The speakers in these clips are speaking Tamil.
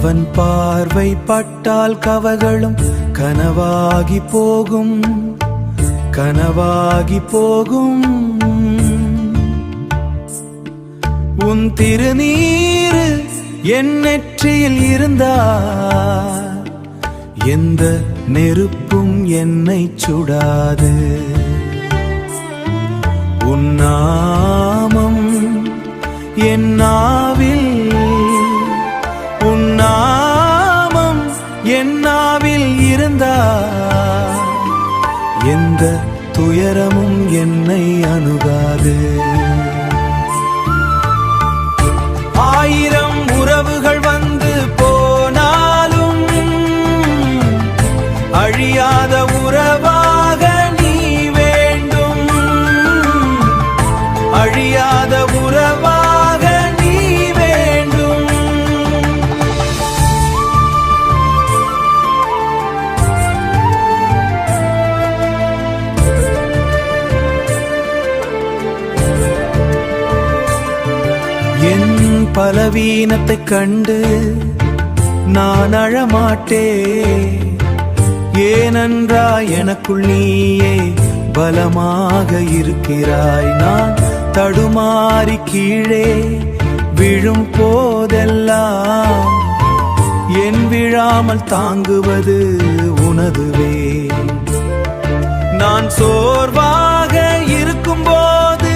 அவன் பார்வை பட்டால் கவகளும் கனவாகி போகும், கனவாகி போகும். உன் திருநீரு என் நெற்றியில் இருந்தால் எந்த நெருப்பும் என்னை சுடாது. உன் நாமம் என் நாவில், உன் நாமம் என் நாவில் இருந்தால் எந்த துயரமும் என்னை அணுகாது. ஆயிரம் உறவுகள் வந்து போனாலும் அழியாத உறவாக நீ வேண்டும், அழியாத உறவாக நீ வேண்டும். என் பலவீனத்தைக் கண்டு நான் அழமாட்டேன், ஏனென்றால் எனக்குள் நீயே பலமாக இருக்கிறாய். நான் தடுமாறி கீழே விழும் போதெல்லாம் என் விழாமல் தாங்குவது உனதுவே. நான் சோர்வாக இருக்கும்போது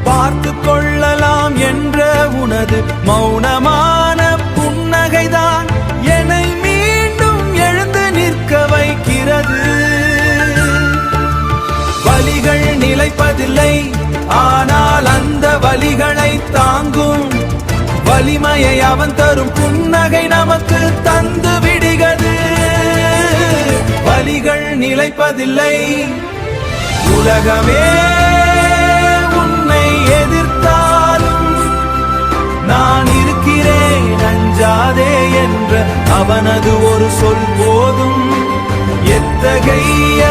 பார்த்து கொள்ளலாம் என்ற உனது மௌனமான புன்னகைதான் என்னை மீண்டும் எழுந்து நிற்க வைக்கிறது. வலிகள் நிலைப்பதில்லை, ஆனால் அந்த வலிகளை தாங்கும் வலிமையை அவன் தரும் புன்னகை நமக்கு தந்து விடுகிறது. வலிகள் நிலைப்பதில்லை, உலகமே உன்னை எதிர்த்தாலும் நான் இருக்கிறேன் அஞ்சாதே என்ற அவனது ஒரு சொல் போதும். எத்தகைய